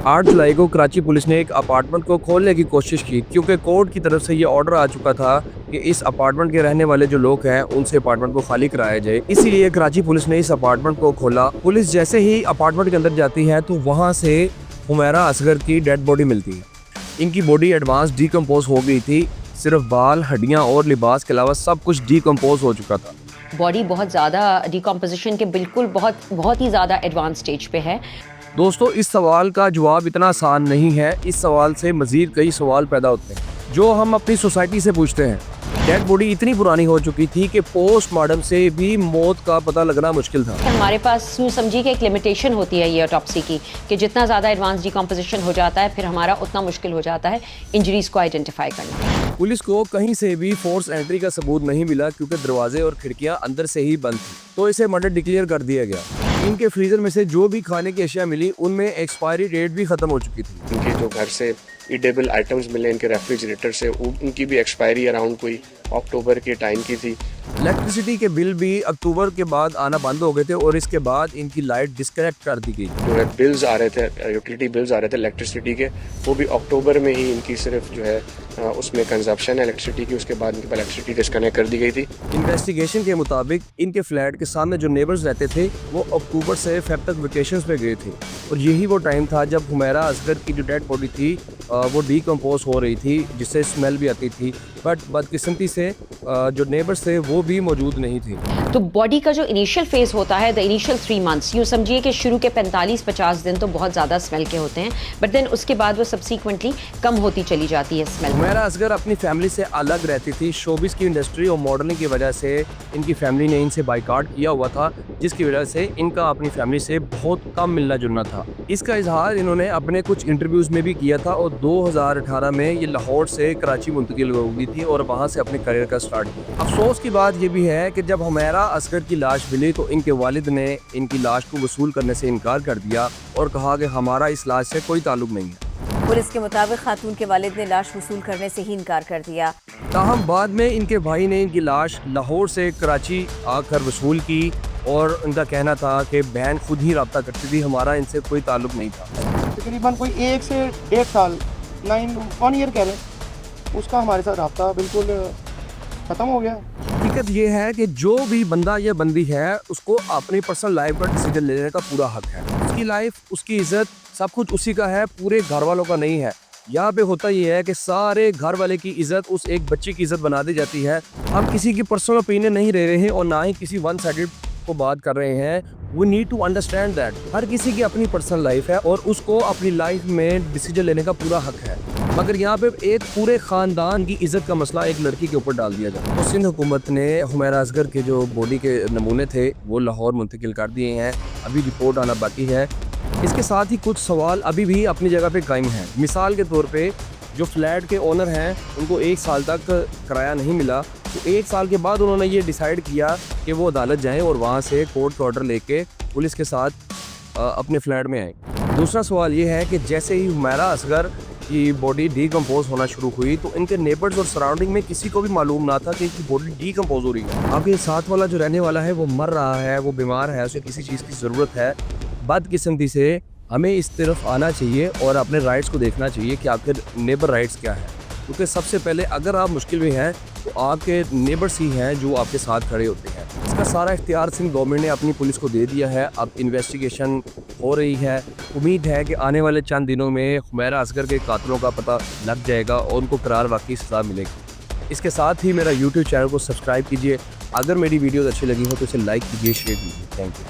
8 जुलाई को कराची पुलिस ने एक अपार्टमेंट को खोलने की कोशिश की क्योंकि कोर्ट की तरफ से ये ऑर्डर आ चुका था कि इस अपार्टमेंट के रहने वाले जो लोग हैं उनसे अपार्टमेंट को खाली कराया जाए। इसीलिए कराची पुलिस ने इस अपार्टमेंट को खोला। पुलिस जैसे ही अपार्टमेंट के अंदर जाती है तो वहाँ से हुमैरा असगर की डेड बॉडी मिलती है। इनकी बॉडी एडवांस डिकम्पोज हो गई थी, सिर्फ बाल, हड्डियाँ और लिबास के अलावा सब कुछ डिकम्पोज हो चुका था। बॉडी बहुत ज़्यादा डिकम्पोजिशन के बिल्कुल बहुत ही ज़्यादा एडवांस स्टेज पे है। दोस्तों, इस सवाल का जवाब इतना आसान नहीं है। इस सवाल से मज़ीद कई सवाल पैदा होते हैं जो हम अपनी सोसाइटी से पूछते हैं। डेड बॉडी इतनी पुरानी हो चुकी थी कि पोस्टमार्टम से भी मौत का पता लगना मुश्किल था। हमारे पास यूँ समझिए कि एक लिमिटेशन होती है ये ऑटोप्सी की कि जितना ज़्यादा एडवांस डिकम्पोजिशन हो जाता है फिर हमारा उतना मुश्किल हो जाता है इंजरीज़ को आइडेंटिफाई करना। पुलिस को कहीं से भी फोर्स एंट्री का सबूत नहीं मिला क्योंकि दरवाजे और खिड़कियां अंदर से ही बंद थी, तो इसे मर्डर डिक्लेयर कर दिया गया। इनके फ्रीजर में से जो भी खाने की अशिया मिली उनमें एक्सपायरी डेट भी खत्म हो चुकी थी। इनके जो घर से ईडेबल आइटम्स मिले इनके रेफ्रिजरेटर से, उनकी भी एक्सपायरी अराउंड कोई अक्टूबर के टाइम की थी। इलेक्ट्रिसिटी के बिल भी अक्टूबर के बाद आना बंद हो गए थे और इसके बाद इनकी लाइट डिस्कनेक्ट कर दी गई। जो है बिल्स आ रहे थे, यूटिलिटी बिल्स आ रहे थे इलेक्ट्रिसिटी के, वो भी अक्टूबर में ही इनकी सिर्फ जो है उसमें कंजप्शन है इलेक्ट्रिसिटी की, उसके बाद इनकी इलेक्ट्रिसिटी डिस्कनेक्ट कर दी गई थी। इन्वेस्टिगेशन के मुताबिक इनके फ्लैट के सामने जो नेबर्स रहते थे वो अक्टूबर से फेब तक वेकेशंस पे गए थे और यही वो टाइम था जब हुमैरा असगर की जो डेड बॉडी थी वो डिकम्पोज हो रही थी, जिससे स्मेल भी आती थी। बट बदकिस्मती से जो नेबर्स थे वो भी मौजूद नहीं थे। तो बॉडी का जो इनिशियल फेज होता है, द इनिशियल 3 मंथ्स, यूँ समझिए कि शुरू के 45-50 दिन तो बहुत ज़्यादा स्मेल के होते हैं, बट देन उसके बाद वो सब्सिक्वेंटली कम होती चली जाती है स्मेल। हुमैरा असगर अपनी फैमिली से अलग रहती थी। शोबिस की इंडस्ट्री और मॉडलिंग की वजह से इनकी फैमिली ने इनसे बाइकआउट किया हुआ था, जिसकी वजह से इनका अपनी फैमिली से बहुत कम मिलना जुलना था। इसका इजहार इन्होंने अपने कुछ इंटरव्यूज़ में भी किया था और 2018 में ये लाहौर से कराची मुंतकिल हो गई थी और वहाँ से अपने करियर का स्टार्ट किया। अफसोस की बात ये भी है कि जब हुमैरा असगर की लाश मिली तो इनके वालिद ने इनकी लाश को वसूल करने से इनकार कर दिया और कहा कि हमारा इस लाश से कोई ताल्लुक नहीं है। पुलिस के मुताबिक खातून के वालिद ने लाश वसूल करने से ही इनकार कर दिया। ताहम बाद में इनके भाई ने इनकी लाश लाहौर से कराची आकर वसूल की और इनका कहना था कि बहन खुद ही रब्ता करती थी, हमारा इनसे कोई ताल्लुक नहीं था। तकरीबन कोई 1 से 1.5 साल 1 ईयर कह रहे, उसका हमारे साथ रब्ता बिल्कुल ख़त्म हो गया। हकीकत ये है कि जो भी बंदा या बंदी है उसको अपनी पर्सनल लाइफ का डिसीजन लेने का पूरा हक है। उसकी लाइफ, उसकी इज्जत, सब कुछ उसी का है, पूरे घर वालों का नहीं है। यहाँ पे होता ये है कि सारे घर वाले की इज्जत उस एक बच्चे की इज्जत बना दी जाती है। हम किसी की पर्सनल ओपिनियन नहीं ले रहे हैं और ना ही किसी वन साइडेड को बात कर रहे हैं। We need to understand that हर किसी की अपनी पर्सनल लाइफ है और उसको अपनी लाइफ में डिसीजन लेने का पूरा हक है, मगर यहाँ पे एक पूरे ख़ानदान की इज्जत का मसला एक लड़की के ऊपर डाल दिया जाता है। तो सिंध हुकूमत ने हुमैरा असगर के जो बॉडी के नमूने थे वो लाहौर मुंतकिल कर दिए हैं, अभी रिपोर्ट आना बाकी है। इसके साथ ही कुछ सवाल अभी भी अपनी जगह पे कायम हैं। मिसाल के तौर पे जो फ्लैट के ओनर हैं उनको 1 साल तक किराया नहीं मिला, तो 1 साल के बाद उन्होंने ये डिसाइड किया कि वो अदालत जाएं और वहाँ से कोर्ट का ऑर्डर लेके पुलिस के साथ अपने फ्लैट में आए। दूसरा सवाल ये है कि जैसे ही हुमैरा असगर की बॉडी डिकम्पोज होना शुरू हुई तो इनके नेबर्स और सराउंडिंग में किसी को भी मालूम ना था कि इनकी बॉडी डिकम्पोज हो रही है। अब ये साथ वाला जो रहने वाला है वो मर रहा है, वो बीमार है, उसे किसी चीज़ की ज़रूरत है। बदकिस्मती से हमें इस तरफ आना चाहिए और अपने राइट्स को देखना चाहिए कि आखिर नेबर राइट्स क्या है, क्योंकि सबसे पहले अगर आप मुश्किल में हैं तो आपके नेबर्स ही हैं जो आपके साथ खड़े होते हैं। इसका सारा इख्तियार सिंध गवर्नमेंट ने अपनी पुलिस को दे दिया है। अब इन्वेस्टिगेशन हो रही है। उम्मीद है कि आने वाले चंद दिनों में हुमैरा असगर के कातिलों का पता लग जाएगा और उनको करार वाकई सज़ा मिलेगी। इसके साथ ही मेरा यूट्यूब चैनल को सब्सक्राइब कीजिए। अगर मेरी वीडियोज़ अच्छी लगी हो तो इसे लाइक कीजिए, शेयर कीजिए। Thank you.